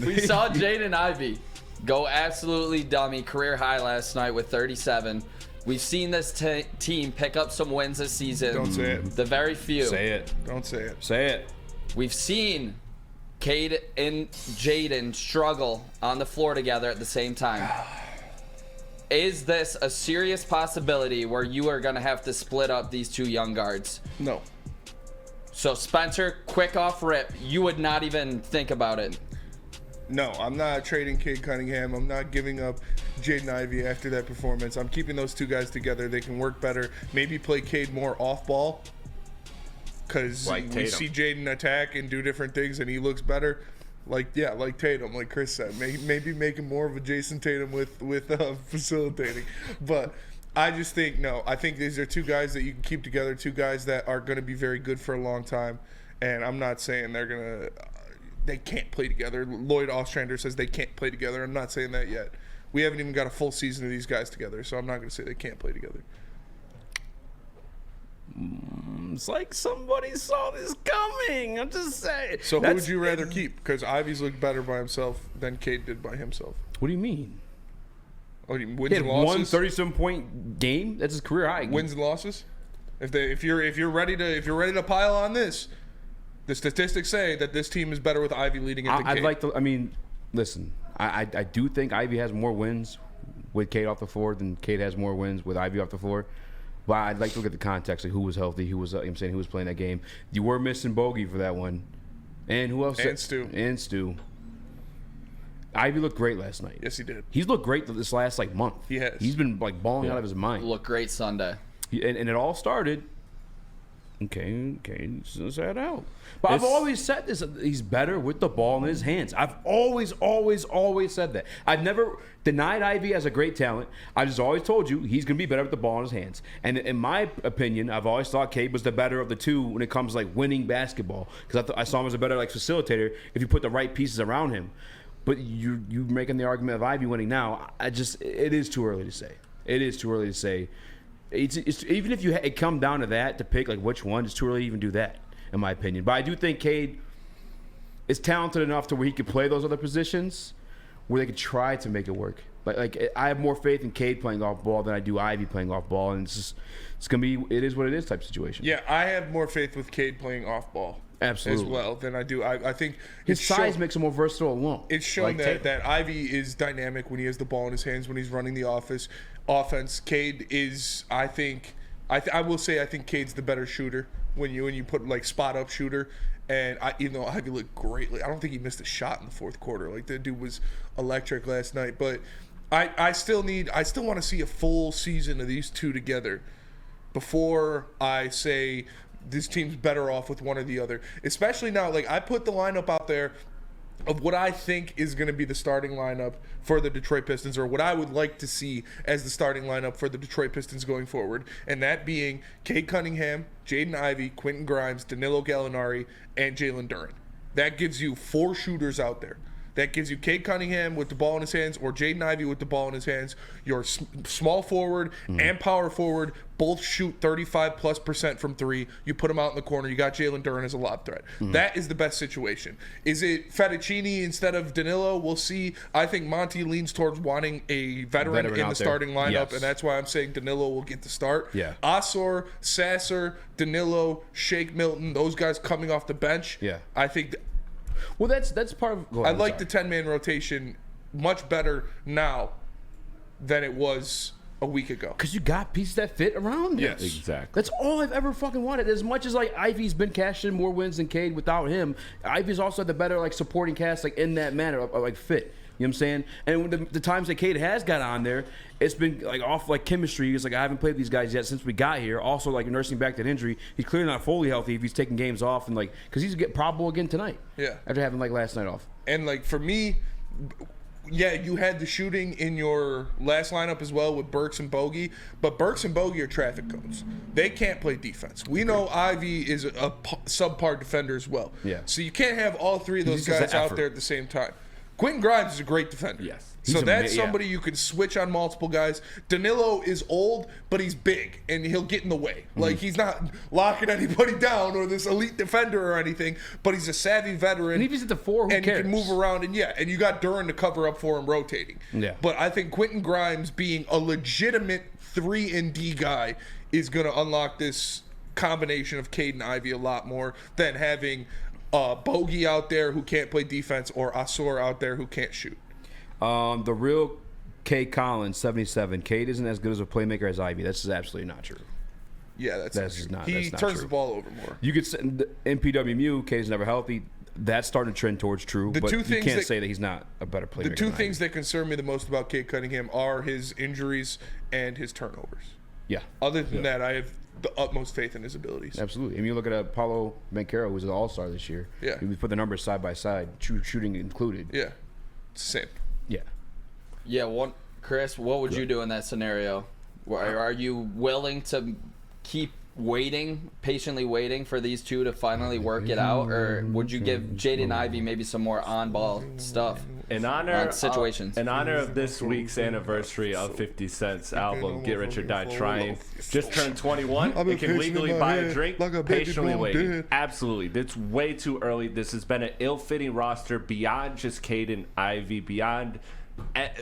We saw Jaden Ivey go absolutely dummy. Career high last night with 37. We've seen this team pick up some wins this season. Don't say it. The very few. Say it. Don't say it. Say it. We've seen Cade and Jaden struggle on the floor together at the same time. Is this a serious possibility where you are going to have to split up these two young guards? No. So Spencer, quick off rip, you would not even think about it. No, I'm not trading Cade Cunningham. I'm not giving up Jaden Ivey after that performance. I'm keeping those two guys together. They can work better. Maybe play Cade more off ball because we see Jaden attack and do different things, and he looks better. Like Tatum, like Chris said. Maybe make him more of a Jason Tatum with facilitating. But I just think, no, I think these are two guys that you can keep together, two guys that are going to be very good for a long time. And I'm not saying they can't play together. Lloyd Ostrander says they can't play together. I'm not saying that yet. We haven't even got a full season of these guys together, so I'm not going to say they can't play together. It's like somebody saw this coming. I'm just saying. So who would you rather keep? Because Ivey's looked better by himself than Cade did by himself. What do you mean? Oh, wins He had and losses? 1 37-point game. That's his career high. Wins and losses. If you're ready to pile on this, the statistics say that this team is better with Ivey leading it than Cade. I'd like to. I mean, listen. I do think Ivey has more wins with Cade off the floor than Cade has more wins with Ivey off the floor. But I'd like to look at the context of who was healthy, who was who was playing that game. You were missing Bogey for that one, and who else? And Stu. Ivey looked great last night. Yes, he did. He's looked great this last month. He has. He's been balling out of his mind. Looked great Sunday. And it all started. Okay, sat out. But I've always said this: he's better with the ball in his hands. I've always said that. I've never denied Ivey as a great talent. I just always told you he's going to be better with the ball in his hands. And in my opinion, I've always thought Cade was the better of the two when it comes to winning basketball, because I saw him as a better facilitator if you put the right pieces around him. But you're making the argument of Ivey winning now. It is too early to say. It is too early to say. It's even if it come down to that to pick which one, it's too early to even do that, in my opinion. But I do think Cade is talented enough to where he could play those other positions where they could try to make it work. Like I have more faith in Cade playing off ball than I do Ivey playing off ball, and it's gonna be it is what it is type situation. Yeah, I have more faith with Cade playing off ball. Absolutely. As well than I do. I think his size makes him more versatile alone. It's shown that Ivey is dynamic when he has the ball in his hands, when he's running the offense. Cade is, I think Cade's the better shooter when you put spot up shooter. And even though Ivey looked great, I don't think he missed a shot in the fourth quarter. The dude was electric last night. But I still want to see a full season of these two together before I say this team's better off with one or the other. Especially now, I put the lineup out there of what I think is going to be the starting lineup for the Detroit Pistons, or what I would like to see as the starting lineup for the Detroit Pistons going forward, and that being Cade Cunningham, Jaden Ivey, Quentin Grimes, Danilo Gallinari, and Jalen Duren. That gives you 4 shooters out there. That gives you Cade Cunningham with the ball in his hands, or Jaden Ivey with the ball in his hands. Your small forward and power forward both shoot 35+% from 3. You put them out in the corner. You got Jalen Duren as a lob threat. That is the best situation. Is it Fettuccine instead of Danilo? We'll see. I think Monty leans towards wanting a veteran in the starting lineup, and that's why I'm saying Danilo will get the start. Yeah. Asor, Sasser, Danilo, Shake Milton, those guys coming off the bench. Yeah. I think well, that's part of. I like the 10-man rotation much better now than it was a week ago. Because you got pieces that fit around him. Yes. Exactly. That's all I've ever fucking wanted. As much as Ivey's been cashing in more wins than Cade without him, Ivey's also had the better supporting cast in that manner of fit. You know what I'm saying? And when the times that Cade has got on there, it's been off chemistry. It's I haven't played these guys yet since we got here. Also nursing back that injury. He's clearly not fully healthy if he's taking games off and because he's getting probable again tonight. Yeah. After having last night off. And for me, yeah, you had the shooting in your last lineup as well with Burks and Bogey, but Burks and Bogey are traffic cones. They can't play defense. We know Ivey is a subpar defender as well. Yeah. So you can't have all 3 of those guys out there at the same time. Quentin Grimes is a great defender. Yes. So that's somebody you can switch on multiple guys. Danilo is old, but he's big, and he'll get in the way. Like, he's not locking anybody down or this elite defender or anything, but he's a savvy veteran. And if he's at the 4, who and cares? he can move around, and you got Duran to cover up for him rotating. Yeah. But I think Quentin Grimes being a legitimate 3-and-D guy is going to unlock this combination of Cade and Ivey a lot more than having Bogey out there who can't play defense or Asor out there who can't shoot. The real Cade Collins, 77. Cade isn't as good as a playmaker as Ivey. That's just absolutely not true. Yeah, that's just not. He that's not turns true. the ball over more. You could say in PWMU, Cade's never healthy. That's starting to trend towards true. But you can't say that he's not a better playmaker. The two things that concern me the most about Cade Cunningham are his injuries and his turnovers. Yeah. Other than that, I have the utmost faith in his abilities. Absolutely. I mean, you look at Paulo Banchero, who's an all-star this year. Yeah. We put the numbers side by side, shooting included. Yeah. It's the same. Yeah. Yeah, Chris, what would you do in that scenario? Are you willing to keep patiently waiting for these two to finally work it out, or would you give Jaden Ivey maybe some more on-ball stuff? In honor situations. In honor of this week's anniversary of 50 Cent's album, Get Rich or Die Trying, just turned 21 and can legally buy a drink, patiently waiting. Absolutely. It's way too early. This has been an ill-fitting roster beyond just Caden Ivey, beyond...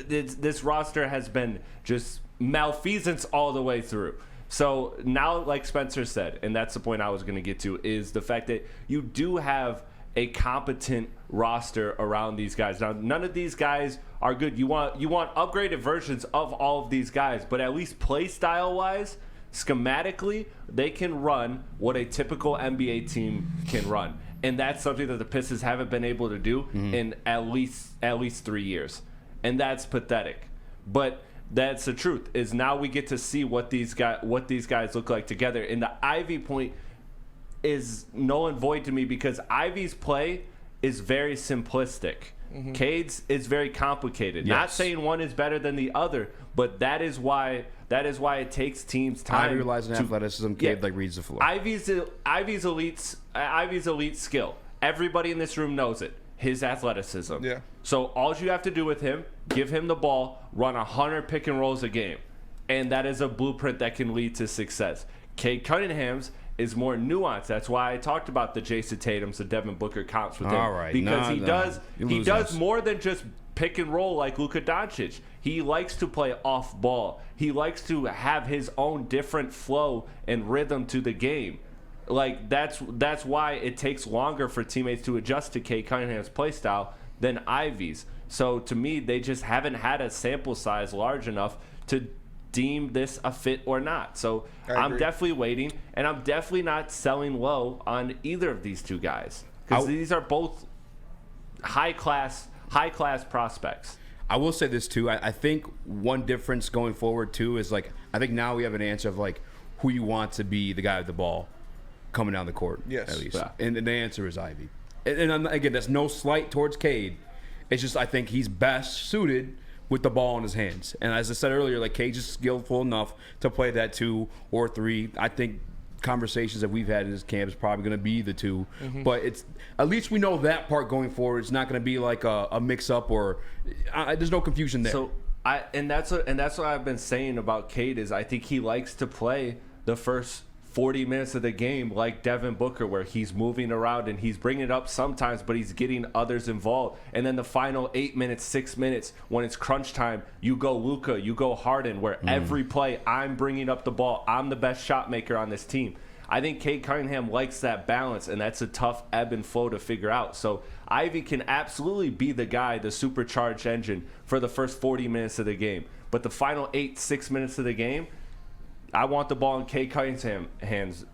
This roster has been just malfeasance all the way through. So now, like Spencer said, and that's the point I was going to get to, is the fact that you do have a competent roster around these guys. Now, none of these guys are good. You want upgraded versions of all of these guys, but at least play style wise, schematically, they can run what a typical NBA team can run, and that's something that the Pistons haven't been able to do in at least 3 years, and that's pathetic. But that's the truth. Is now we get to see what these guys look like together, and the Ivey point is null and void to me because Ivey's play is very simplistic. Cade's is very complicated. Yes. Not saying one is better than the other, but that is why it takes teams time. Ivey relies on athleticism. Cade reads the floor. Ivey's elite skill. Everybody in this room knows it. His athleticism. Yeah. So all you have to do with him, give him the ball, run 100 pick and rolls a game, and that is a blueprint that can lead to success. Cade Cunningham's is more nuanced. That's why I talked about the Jason Tatum's, the Devin Booker comps with him. All right. Because he does us. more than just pick and roll like Luka Doncic. He likes to play off ball. He likes to have his own different flow and rhythm to the game. Like that's why it takes longer for teammates to adjust to Cade Cunningham's play style than Ivey's. So to me, they just haven't had a sample size large enough to deem this a fit or not. So I'm definitely waiting, and I'm definitely not selling low on either of these two guys because these are both high class prospects. I will say this too. I think one difference going forward too is like I think now we have an answer of like who you want to be the guy with the ball coming down the court. Yes. At least. Yeah. And the answer is Ivey. And again, that's no slight towards Cade. It's just I think he's best suited with the ball in his hands. And as I said earlier, like Cade's is skillful enough to play that 2 or 3. I think conversations that we've had in this camp is probably going to be the 2. But it's at least we know that part going forward. It's not going to be like a mix-up or there's no confusion there. So that's what I've been saying about Cade is I think he likes to play the first 40 minutes of the game like Devin Booker, where he's moving around and he's bringing it up sometimes, but he's getting others involved. And then the final 8 minutes, 6 minutes, when it's crunch time, you go Luka, you go Harden, where every play I'm bringing up the ball. I'm the best shot maker on this team. I think Cade Cunningham likes that balance, and that's a tough ebb and flow to figure out. So Ivey can absolutely be the guy, the supercharged engine for the first 40 minutes of the game. But the final 6 minutes of the game, I want the ball in Cade Cunningham's hands.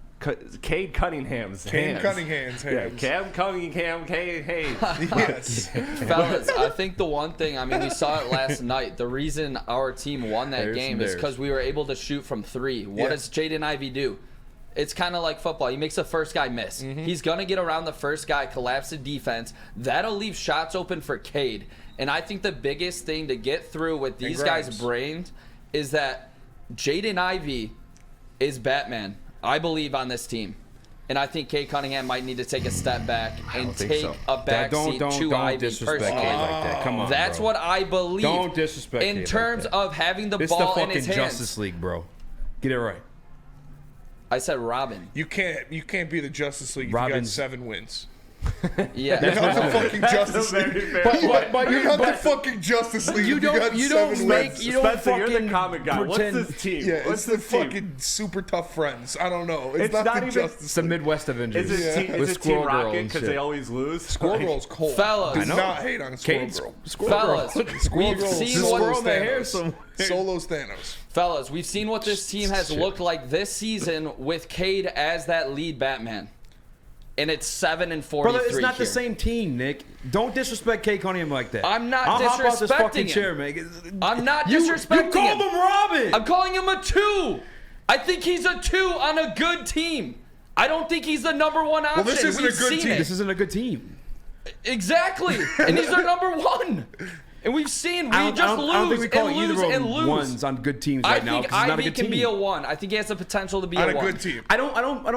Cade Cunningham's hands. Yeah, Cam Cunningham, hey. Yes. Fellas, I think the one thing, I mean, we saw it last night. The reason our team won that game is because we were able to shoot from 3. What does Jaden Ivey do? It's kind of like football. He makes the first guy miss. He's going to get around the first guy, collapse the defense. That'll leave shots open for Cade. And I think the biggest thing to get through with these guys' brains is that Jaden Ivey is Batman, I believe, on this team. And I think Cade Cunningham might need to take a step back and take a back seat to don't Ivy disrespect personally. Cade like that. Come on, That's bro. what I believe. Don't disrespect in Cade terms like that. of having the It's ball the in his fucking hands. Justice League, bro. Get it right. I said Robin. You can't be the Justice League if you got Robin's- 7 wins. Yeah. You're not the fucking Justice very League. fair But You're not the fucking Justice League. You if got don't 7 make wins. you don't Spencer, you're the fucking comic guy. pretend. What's this team? Yeah, What's it's the this team? fucking super tough friends. I don't know. It's, It's not, not the even- Justice It's the League. Midwest Avengers. Is it Team, with is it Squirrel team Girl Rocket and because shit. they always lose? Squirrel Girl's cold. Fellas. Do I know. not hate on Squirrel Cade's Girl. Fellas, Squirrel we've Girl's seen Solo's what Squirrel in the hair Thanos. somewhere. Solo's Thanos. Fellas, we've seen what this team has Shit. looked like this season with Cade as that lead Batman. And it's 7-43 Brother, it's not here. the same team, Nick. Don't disrespect Cade Cunningham like that. I'm not I'll hop out this disrespecting fucking him. chair, man. I'm not You disrespecting called him. him Robin. I'm calling him a 2. I think he's a 2 on a good team. I don't think he's the number 1 option. this isn't We've a good seen team. it. This isn't a good team. Exactly. And he's our number 1. And we've seen I we don't think lose we call and either lose of and them lose. ones on good teams I right now. think 'Cause it's not a Ivy good can team. be a 1. I think he has the potential to be On a a 1. good team. I don't.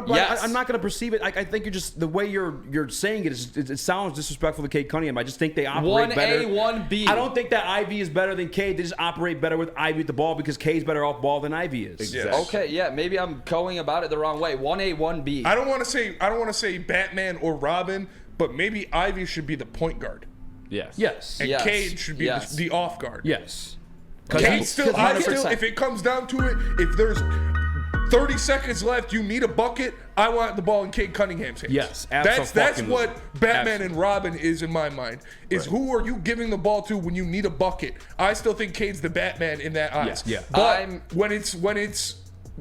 Yes. I'm not going to perceive it. I think you're just the way you're saying it. It sounds disrespectful to Cade Cunningham. I just think they operate 1A, better. 1B. I don't think that Ivy is better than Cade. They just operate better with Ivy at the ball because Cade's better off ball than Ivy is. Exactly. Okay, yeah, maybe I'm going about it the wrong way. 1A, 1B. I don't want to say Batman or Robin, but maybe Ivy should be the point guard. Yes. Yes. And Yes. Cade should be Yes. the off guard. Yes. Cade still, I 100%. still, if it comes down to it, if there's 30 seconds left, you need a bucket, I want the ball in Cade Cunningham's hands. Yes, That's abso-fucking-lutely. what Batman Absolutely. and Robin is in my mind. Is who are you giving the ball to when you need a bucket? I still think Cade's the Batman in that eyes. Yeah. But when it's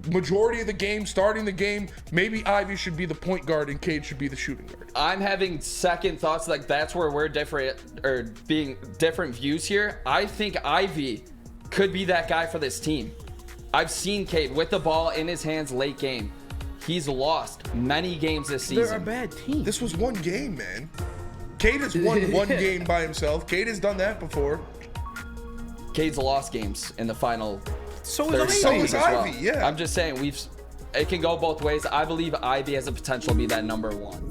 majority of the game, starting the game, maybe Ivy should be the point guard and Cade should be the shooting guard. I'm having second thoughts. Like that's where we're different or being different views here. I think Ivy could be that guy for this team. I've seen Cade with the ball in his hands late game. He's lost many games this season. They're a bad team. This was one game, man. Cade has won one game by himself. Cade has done that before. Cade's lost games in the final So third is So Ivy. is as well. Ivy, yeah. I'm just saying it can go both ways. I believe Ivy has the potential to be that number 1.